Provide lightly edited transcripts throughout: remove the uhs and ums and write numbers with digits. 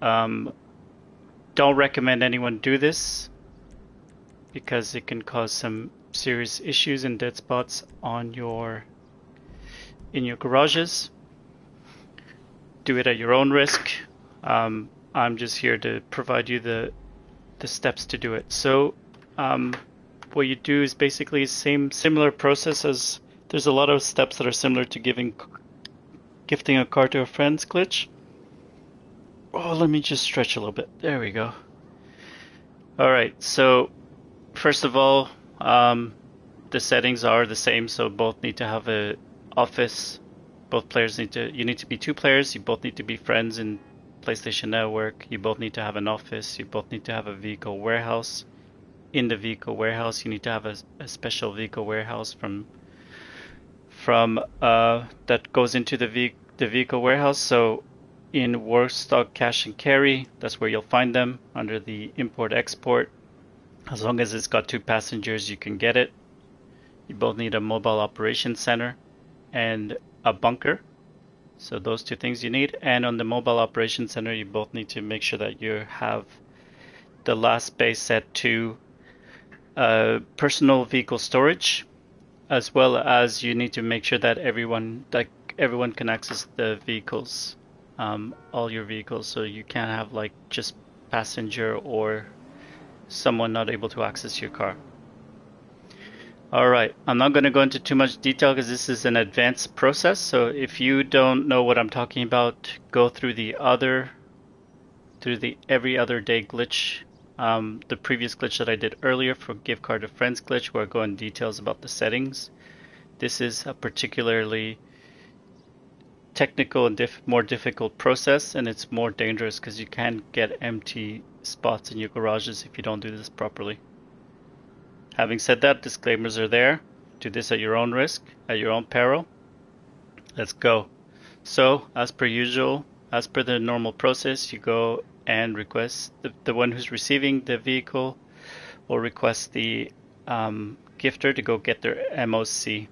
Um, don't recommend anyone do this because it can cause some serious issues and dead spots on in your garages. Do it at your own risk. I'm just here to provide you the steps to do it. So what you do is basically similar process as there's a lot of steps that are similar to gifting a car to a friend's glitch. Oh, let me just stretch a little bit. There we go. All right, so first of all, the settings are the same, so both need to have a office. Both players you need to be two players, you both need to be friends in PlayStation Network, you both need to have an office, you both need to have a vehicle warehouse. In the vehicle warehouse, you need to have a special vehicle warehouse from that goes into the vehicle warehouse. So in work stock cash and carry, that's where you'll find them under the import export. As long as it's got two passengers, you can get it. You both need a mobile operations center and a bunker. So those two things you need. And on the mobile operations center, you both need to make sure that you have the last space set to personal vehicle storage, as well as you need to make sure that everyone can access the vehicles, all your vehicles. So you can't have like just passenger or someone not able to access your car. All right, I'm not going to go into too much detail because this is an advanced process. So if you don't know what I'm talking about, go through the every other day glitch, the previous glitch that I did earlier for gift card to friends glitch, where I go in details about the settings. This is a particularly technical and more difficult process, and it's more dangerous because you can get empty spots in your garages if you don't do this properly. Having said that, disclaimers are there. Do this at your own risk, at your own peril. Let's go. So, as per usual, as per the normal process, you go and request the one who's receiving the vehicle will request the gifter to go get their MOC.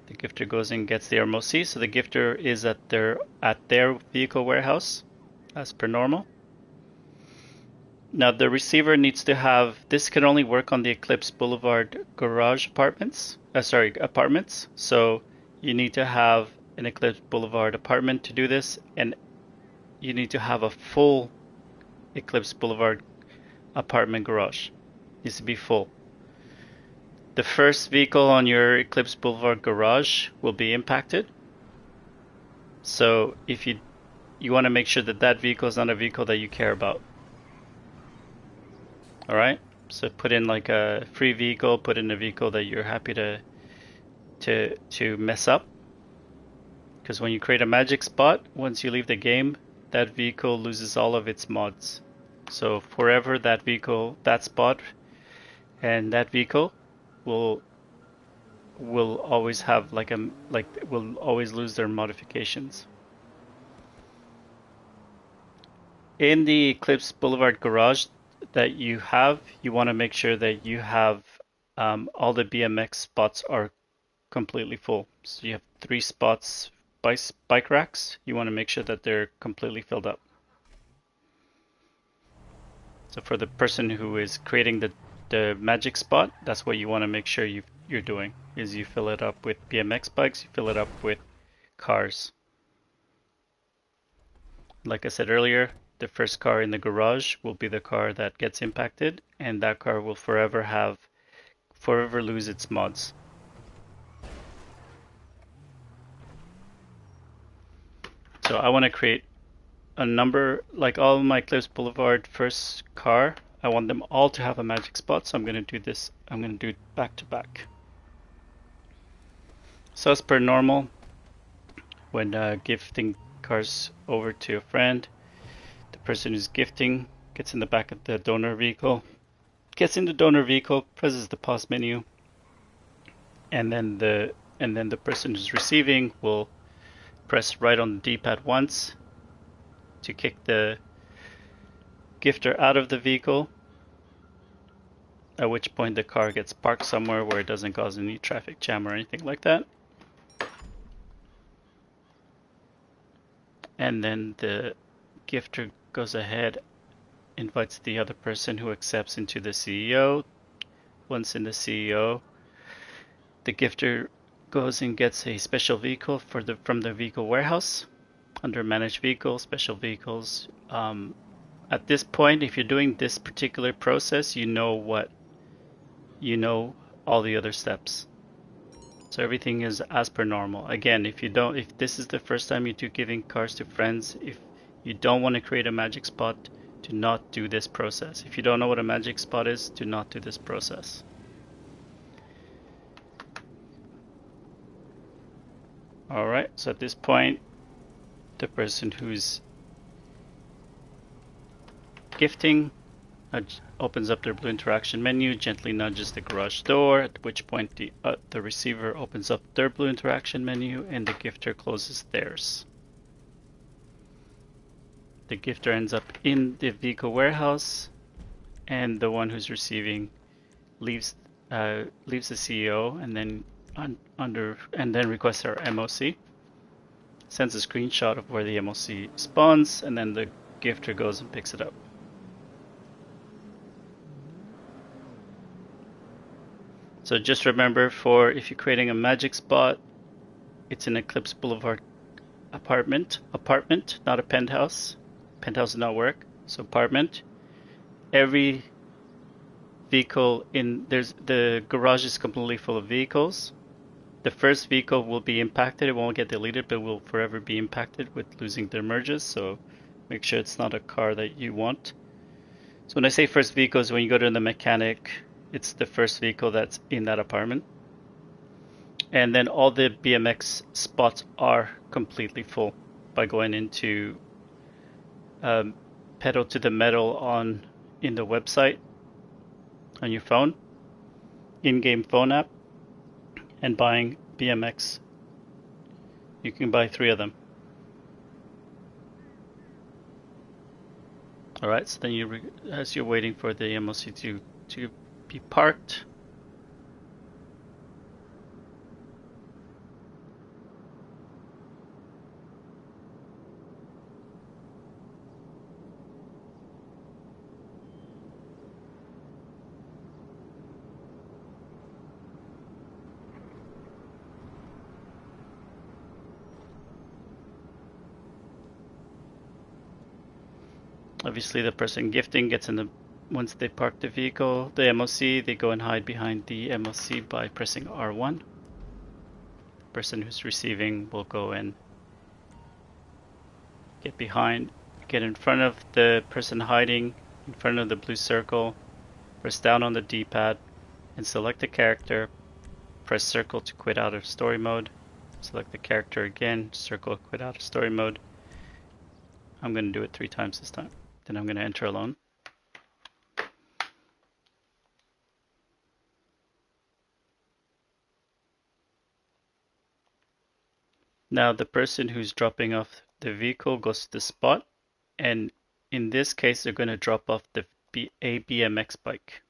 The gifter goes and gets the MOC, so the gifter is at their vehicle warehouse, as per normal. Now the receiver needs to have, this can only work on the Eclipse Boulevard garage apartments. So you need to have an Eclipse Boulevard apartment to do this, and you need to have a full Eclipse Boulevard apartment garage. It needs to be full. The first vehicle on your Eclipse Boulevard garage will be impacted. So if you want to make sure that that vehicle is not a vehicle that you care about. All right, so put in like a free vehicle, put in a vehicle that you're happy to mess up. Because when you create a magic spot, once you leave the game, that vehicle loses all of its mods. So forever that vehicle, that spot, and that vehicle will always have will always lose their modifications. In the Eclipse Boulevard garage that you want to make sure that you have all the BMX spots are completely full. So you have 3 spots bike racks. You want to make sure that they're completely filled up. So for the person who is creating the magic spot, that's what you want to make sure you're doing, is you fill it up with BMX bikes, you fill it up with cars. Like I said earlier, the first car in the garage will be the car that gets impacted, and that car will forever lose its mods. So I want to create a number, like all my Eclipse Boulevard first car, I want them all to have a magic spot, so I'm going to do this. I'm going to do it back to back. So as per normal, when gifting cars over to a friend, the person who's gifting gets in the back of the donor vehicle, presses the pause menu, and then the person who's receiving will press right on the D-pad once to kick the gifter out of the vehicle, at which point the car gets parked somewhere where it doesn't cause any traffic jam or anything like that. And then gifter goes ahead, invites the other person who accepts into the CEO. Once in the CEO, the gifter goes and gets a special vehicle from the vehicle warehouse under managed vehicles, special vehicles. At this point, if you're doing this particular process, you know all the other steps. So everything is as per normal. Again, if this is the first time you do giving cars to friends, if you don't want to create a magic spot, do not do this process. If you don't know what a magic spot is, do not do this process. Alright, so at this point, the person who's gifting opens up their blue interaction menu, gently nudges the garage door, at which point the receiver opens up their blue interaction menu and the gifter closes theirs. The gifter ends up in the vehicle warehouse, and the one who's receiving leaves the CEO and then requests our MOC, sends a screenshot of where the MOC spawns, and then the gifter goes and picks it up. So just remember, if you're creating a magic spot, it's an Eclipse Boulevard apartment, not a penthouse. Penthouse does not work. So apartment. Every vehicle the garage is completely full of vehicles. The first vehicle will be impacted. It won't get deleted, but will forever be impacted with losing their merges. So make sure it's not a car that you want. So when I say first vehicle, is when you go to the mechanic, it's the first vehicle that's in that apartment. And then all the BMX spots are completely full by going into pedal to the metal in the website on your phone, in-game phone app, and buying BMX. You can buy 3 of them. Alright, so then as you're waiting for the MOC to be parked, obviously the person gifting gets once they park the vehicle, the MOC, they go and hide behind the MOC by pressing R1. The person who's receiving will go and get in front of the person hiding, in front of the blue circle, press down on the D-pad and select the character, press circle to quit out of story mode, select the character again, circle, quit out of story mode. I'm going to do it 3 times this time. Then I'm going to enter alone. Now the person who's dropping off the vehicle goes to the spot, and in this case they're going to drop off a BMX bike.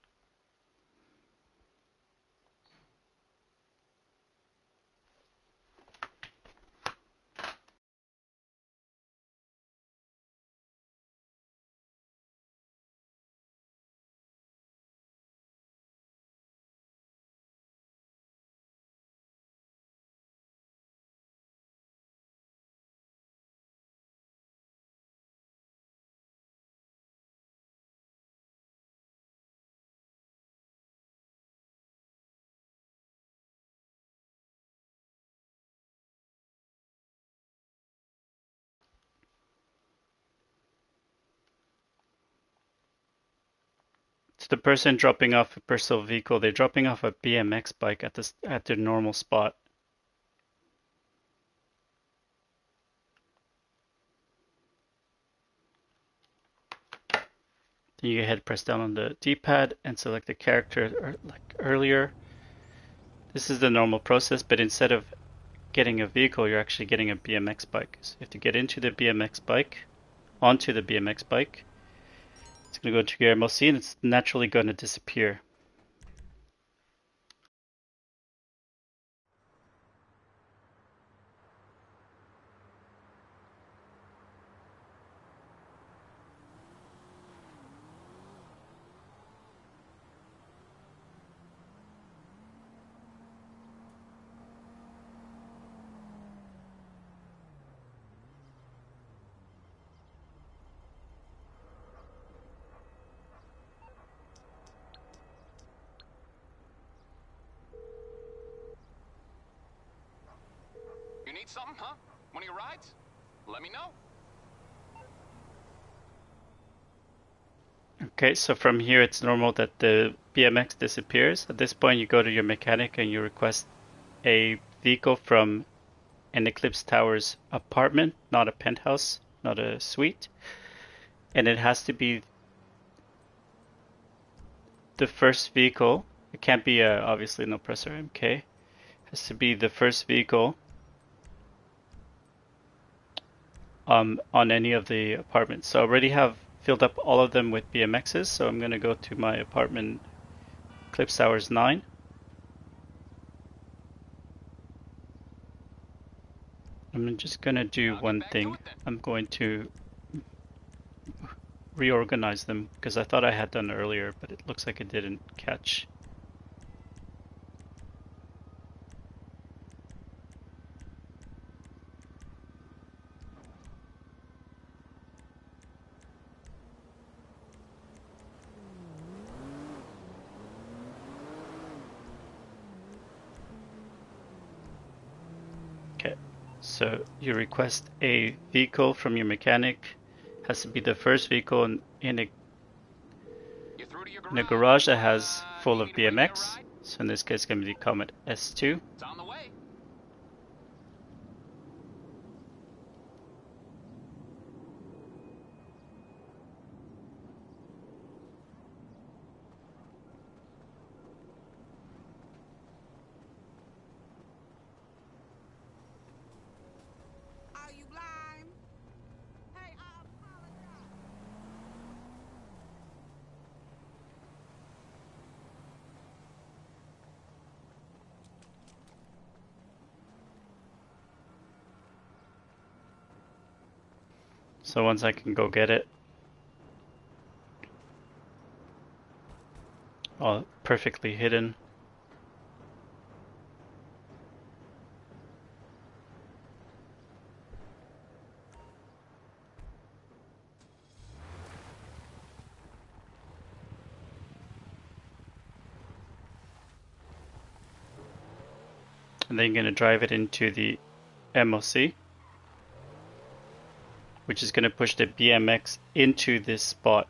So the person dropping off a personal vehicle, they're dropping off a BMX bike at their normal spot. Then you go ahead, press down on the D-pad and select the character like earlier. This is the normal process, but instead of getting a vehicle, you're actually getting a BMX bike. So you have to get onto the BMX bike. It's going to go to your MOC and it's naturally going to disappear. Need something, huh? One of your rides? Let me know. Okay, so from here it's normal that the BMX disappears. At this point you go to your mechanic and you request a vehicle from an Eclipse Towers apartment, not a penthouse, not a suite. And it has to be the first vehicle. It can't be obviously an Oppressor MK. It has to be the first vehicle on any of the apartments. So I already have filled up all of them with BMXs, so I'm going to go to my apartment, Eclipse Towers 9. I'm just going to do one thing. I'm going to reorganize them because I thought I had done earlier, but it looks like it didn't catch. Okay, so you request a vehicle from your mechanic. Has to be the first vehicle in a garage that has full of BMX. So in this case, it's going to be the Comet S2. It's on the way. Are you blind? Hey, I apologize. So once I can go get it, all perfectly hidden. And then you're going to drive it into the MOC, which is going to push the BMX into this spot.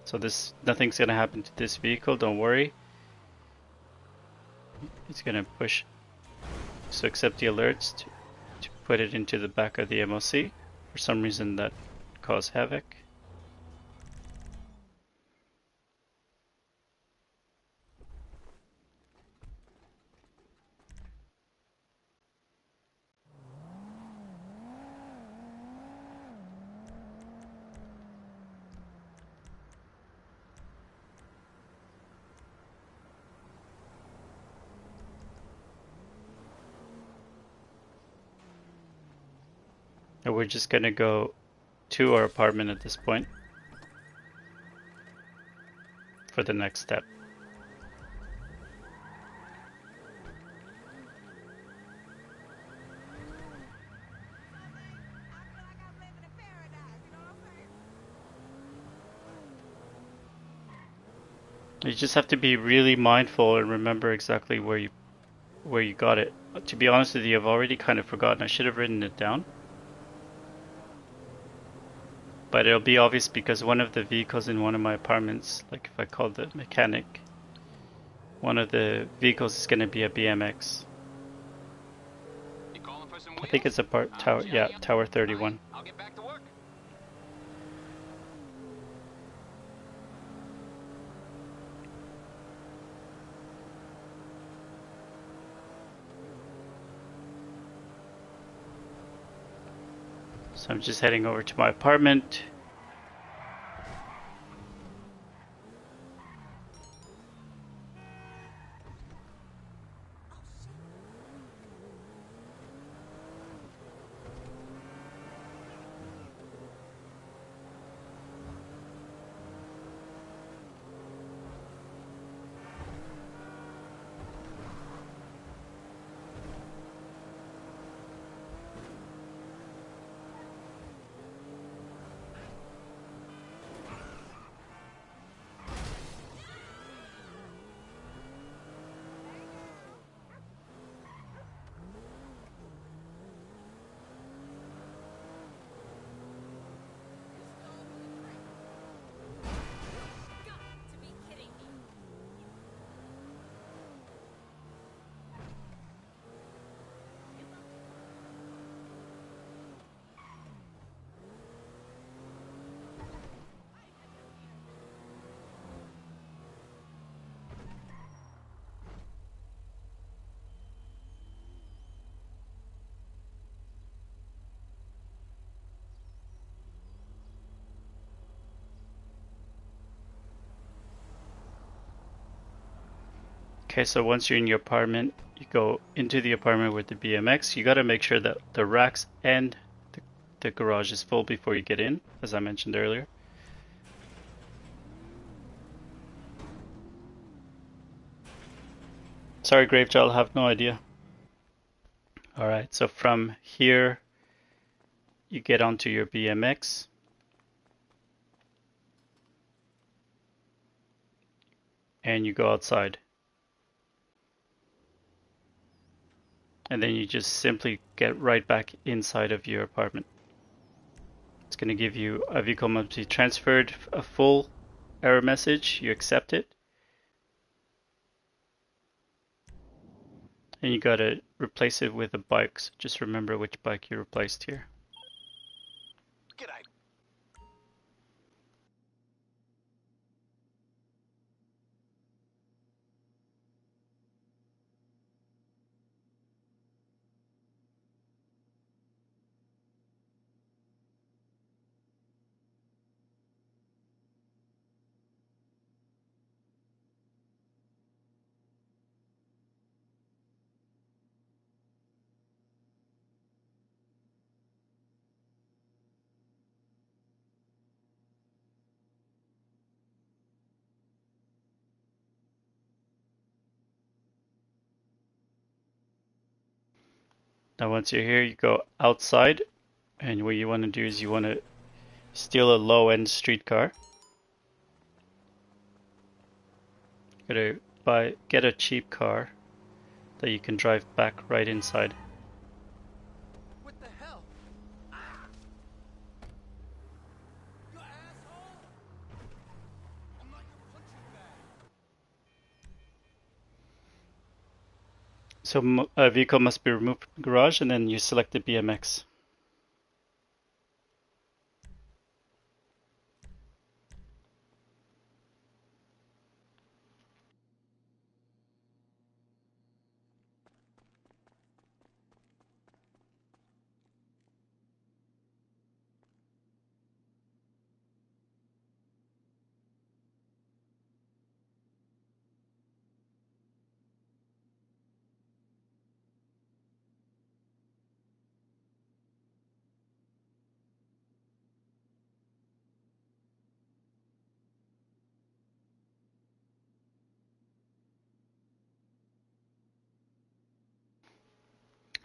So nothing's going to happen to this vehicle, don't worry. It's going to push, so accept the alerts to put it into the back of the MOC. For some reason that caused havoc. And we're just going to go to our apartment at this point for the next step. You just have to be really mindful and remember exactly where you got it. To be honest with you, I've already kind of forgotten. I should have written it down. But it'll be obvious because one of the vehicles in one of my apartments, like if I call the mechanic, one of the vehicles is going to be a BMX. You calling for some I wheels? think it's a tower, yeah, Tower 31. I'll get back to work. So I'm just heading over to my apartment. Okay, so once you're in your apartment, you go into the apartment with the BMX. You got to make sure that the racks and the garage is full before you get in, as I mentioned earlier. Sorry, Gravejaw, I have no idea. Alright, so from here, you get onto your BMX. And you go outside. And then you just simply get right back inside of your apartment. It's going to give you a vehicle must be transferred, a full error message. You accept it. And you got to replace it with a bike. So just remember which bike you replaced here. G'day. Now once you're here, you go outside. And what you want to do is you want to steal a low-end streetcar. You gotta get a cheap car that you can drive back right inside. What the hell? You asshole! I'm not your punching bag. So a vehicle must be removed from the garage, and then you select the BMX.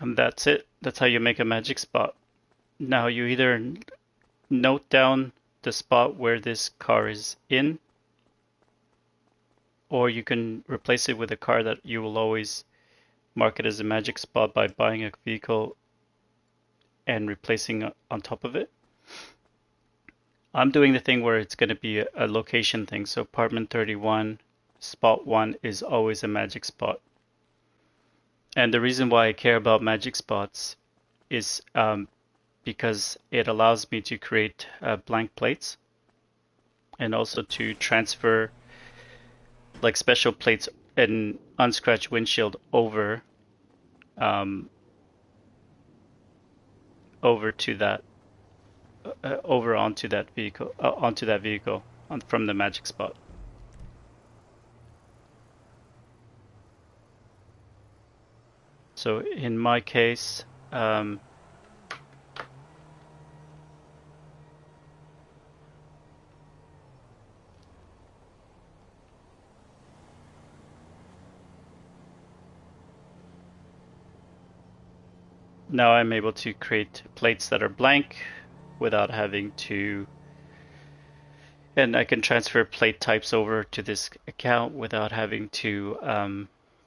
And that's it. That's how you make a magic spot. Now you either note down the spot where this car is in, or you can replace it with a car that you will always mark it as a magic spot by buying a vehicle and replacing on top of it. I'm doing the thing where it's going to be a location thing. So apartment 31, spot 1 is always a magic spot. And the reason why I care about magic spots is because it allows me to create blank plates and also to transfer like special plates and unscratched windshield um, over to that over onto that vehicle from the magic spot. So in my case, now I'm able to create plates that are blank without having to, and I can transfer plate types over to this account without having to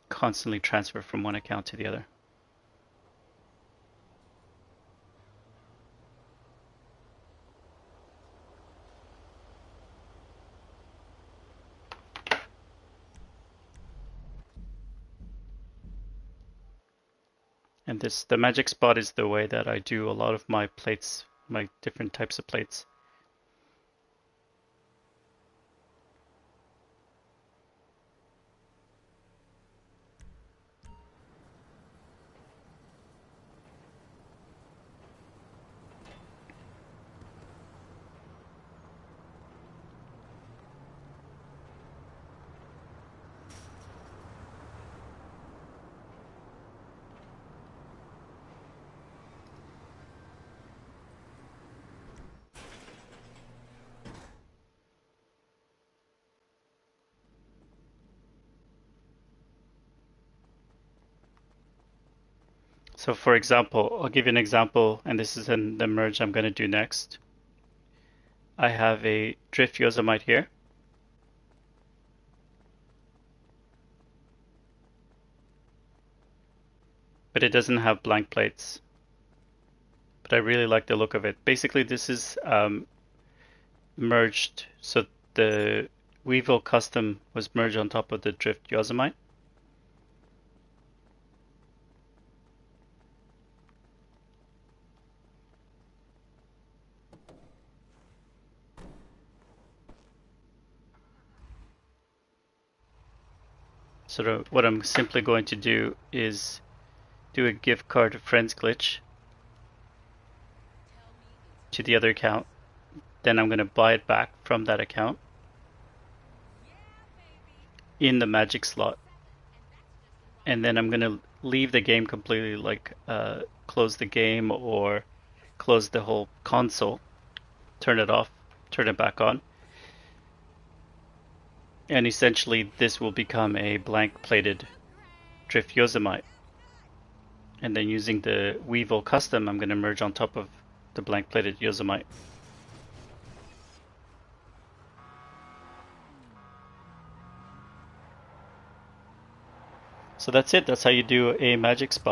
constantly transfer from one account to the other. And the magic spot is the way that I do a lot of my plates, my different types of plates. So for example, I'll give you an example, and this is in the merge I'm going to do next. I have a drift yosemite here. But it doesn't have blank plates. But I really like the look of it. Basically, this is merged, so the Weevil custom was merged on top of the drift yosemite. So what I'm simply going to do is do a gift card to friends glitch to the other account. Then I'm going to buy it back from that account in the magic slot. And then I'm going to leave the game completely, like close the game or close the whole console, turn it off, turn it back on. And essentially this will become a blank plated drift yosemite. And then using the Weevil custom, I'm going to merge on top of the blank plated yosemite. So that's it. That's how you do a magic spot.